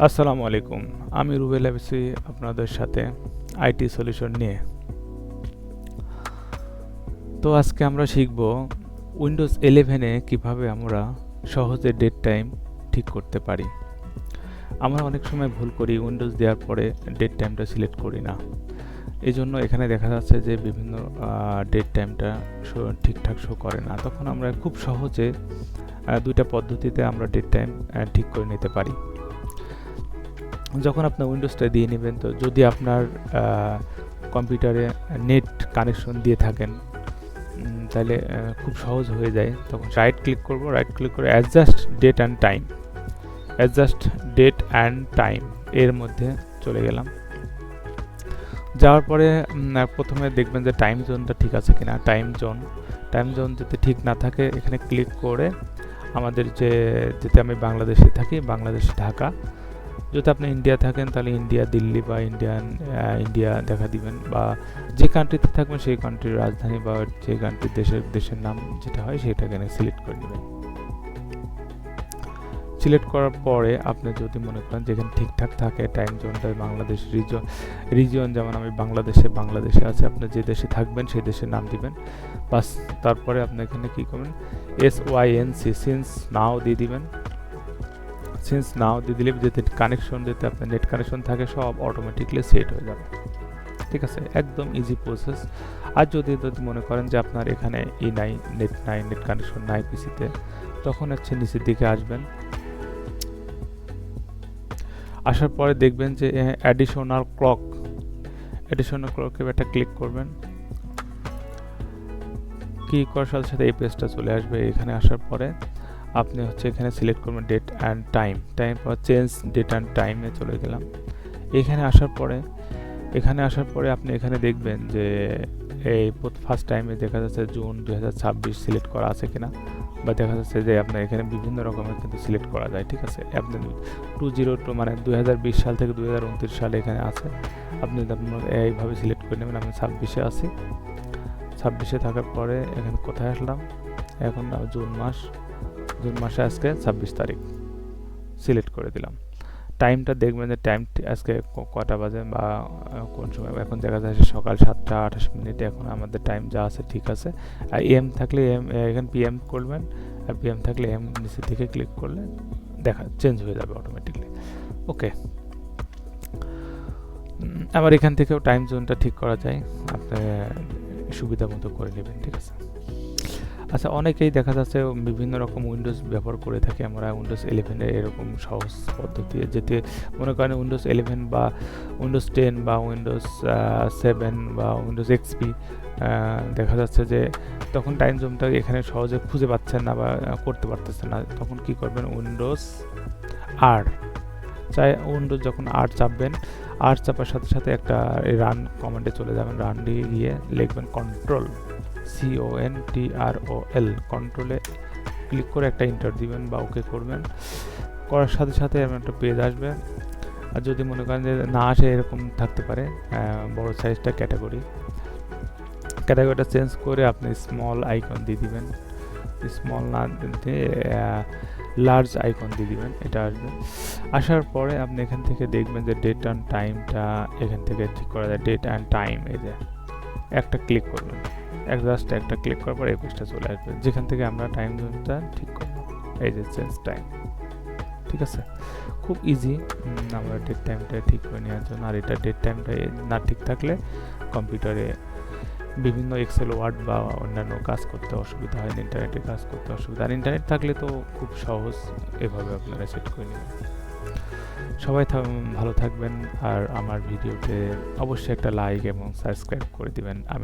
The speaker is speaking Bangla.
আসসালামু আলাইকুম। আমি রুবেল আছি আপনাদের সাথে আইটি সলিউশন নিয়ে। তো আজকে আমরা শিখব উইন্ডোজ 11 এ কিভাবে আমরা সহজে ডেট টাইম ঠিক করতে পারি। আমরা অনেক সময় ভুল করি, উইন্ডোজ দেওয়ার পরে ডেট টাইমটা সিলেক্ট করি না। এজন্য এখানে দেখা যাচ্ছে যে বিভিন্ন ডেট টাইমটা ঠিকঠাক শো করে না। তখন আমরা খুব সহজে দুইটা পদ্ধতিতে আমরা ডেট টাইম ঠিক করে নিতে পারি। যখন আপনার উইন্ডোজটা দিয়ে নেবেন, তো যদি আপনার কম্পিউটারে নেট কানেকশন দিয়ে থাকেন, তাহলে খুব সহজ হয়ে যায়। তখন রাইট ক্লিক করব, রাইট ক্লিক করে adjust date and time, adjust date and time এর মধ্যে চলে গেলাম। যাওয়ার পরে প্রথমে দেখবেন যে টাইম জোনটা ঠিক আছে কিনা। টাইম জোন যদি ঠিক না থাকে, এখানে ক্লিক করে আমাদের যেতে আমি বাংলাদেশে থাকি, বাংলাদেশ ঢাকা। যদি আপনি ইন্ডিয়া থাকেন তাহলে ইন্ডিয়া দিল্লি বা ইন্ডিয়া দেখা দিবেন, বা যে কান্ট্রিতে থাকবেন সেই কান্ট্রির রাজধানী বা যে কান্ট্রির দেশের নাম যেটা হয় সেটা এখানে সিলেক্ট করে নেবেন। সিলেক্ট করার পরে আপনি যদি মনে করেন যেখানে ঠিকঠাক থাকে টাইম জোনটা, বাংলাদেশ রিজিয়ন যেমন আমি বাংলাদেশে আছে, আপনি যে দেশে থাকবেন সেই দেশের নাম দিবেন। বাস, তারপরে আপনি এখানে কী করবেন, SYNC সিন্স নাও দিয়ে দিবেন। সিন্স নাও দিয়ে দিলে যাতে আপনার নেট কানেকশন থাকে, সব অটোমেটিকলি সেট হয়ে যাবে। ঠিক আছে, একদম ইজি প্রসেস। আর যদি মনে করেন যে আপনার এখানে নেট কানেকশন নাই পিসিতে, তখন হচ্ছে নিচের দিকে আসবেন। আসার পরে দেখবেন যে অ্যাডিশনাল ক্লকে একটা ক্লিক করবেন। ক্লিক করার সাথে সাথে এই পেজটা চলে আসবে। এখানে আসার পরে আপনি এখানে সিলেক্ট করবেন ডেট অ্যান্ড টাইম পর চেঞ্জ ডেট অ্যান্ড টাইমে চলে গেলাম। এখানে আসার পরে আপনি এখানে দেখবেন যে এই ফার্স্ট টাইমে দেখা যাচ্ছে জুন 2026 সিলেক্ট করা আছে কিনা, বা দেখা যাচ্ছে যে আপনার এখানে বিভিন্ন রকমের কিন্তু সিলেক্ট করা যায়। ঠিক আছে, আপনি 202 মানে 2020 সাল থেকে 2029 সালে এখানে আছে। আপনি এইভাবে সিলেক্ট করে নেবেন। আমি 26-এ আছি। 26-এ থাকার পরে এখানে কোথায় আসলাম, এখন জুন মাসে আজকে 26 তারিখ সিলেক্ট করে দিলাম। টাইমটা দেখবেন যে আজকে কটা বাজে বা কোন সময়। এখন দেখা যাচ্ছে সকাল 7:28। এখন আমাদের টাইম যা আছে ঠিক আছে। আর এম থাকলে এখানে PM করবেন, আর PM থাকলে নিচের দিকে ক্লিক করলে চেঞ্জ হয়ে যাবে অটোমেটিকলি। ওকে, আবার এখান থেকেও টাইম জোনটা ঠিক করা যায়, আপনি সুবিধা মতো করে নেবেন। ঠিক আছে। আচ্ছা, অনেকেই দেখা যাচ্ছে বিভিন্ন রকম উইন্ডোজ ব্যবহার করে থাকি আমরা। উইন্ডোজ 11 এরকম সহজ পদ্ধতি, যেতে মনে করেন উইন্ডোজ 11 বা উইন্ডোজ 10 বা উইন্ডোজ 7 বা উইন্ডোজ XP, দেখা যাচ্ছে যে তখন টাইম জোনটা এখানে সহজে খুঁজে পাচ্ছেন না বা করতে পারতেছেন না। তখন কি করবেন, উইন্ডোজ যখন আর চাপবেন, আর চাপার সাথে সাথে একটা রান কমান্ডে চলে যাবেন। রান দিয়ে গিয়ে লিখবেন CONTROL কন্ট্রোলে ক্লিক করে একটা ইন্টার দিবেন বা ওকে করবেন। করার সাথে সাথে এমন একটা পেজ আসবে। আর যদি মনে করেন যে না আসে, এরকম থাকতে পারে, বড় সাইজটা ক্যাটাগরিটা চেঞ্জ করে আপনি স্মল আইকন দিয়ে দিবেন। স্মল না দিয়ে লার্জ আইকন দিয়ে দিবেন, এটা আসবে। আসার পরে আপনি এখান থেকে দেখবেন যে ডেট অ্যান্ড টাইমটা এখান থেকে ঠিক করা যায়। ডেট অ্যান্ড টাইম, এই যে একটা ক্লিক করবেন, জাস্ট একটা ক্লিক করার পর এই পেজটা চলে আসবে, যেখান থেকে আমরা টাইম জোনটা ঠিক করলাম। এই যে চেঞ্জ টাইম। ঠিক আছে, খুব ইজি আমরা ডেট টাইমটা ঠিক করে নেওয়ার জন্য। আর এটা ডেট টাইমটা না ঠিক থাকলে কম্পিউটারে বিভিন্ন এক্সেল, ওয়ার্ড বা অন্যান্য কাজ করতে অসুবিধা হয়, ইন্টারনেটে কাজ করতে অসুবিধা। আর ইন্টারনেট থাকলে তো খুব সহজ, এভাবে আপনারা সেট করে নেবেন। সবাই ভালো থাকবেন, আর আমার ভিডিওতে অবশ্যই একটা লাইক এবং সাবস্ক্রাইব করে দিবেন। আমি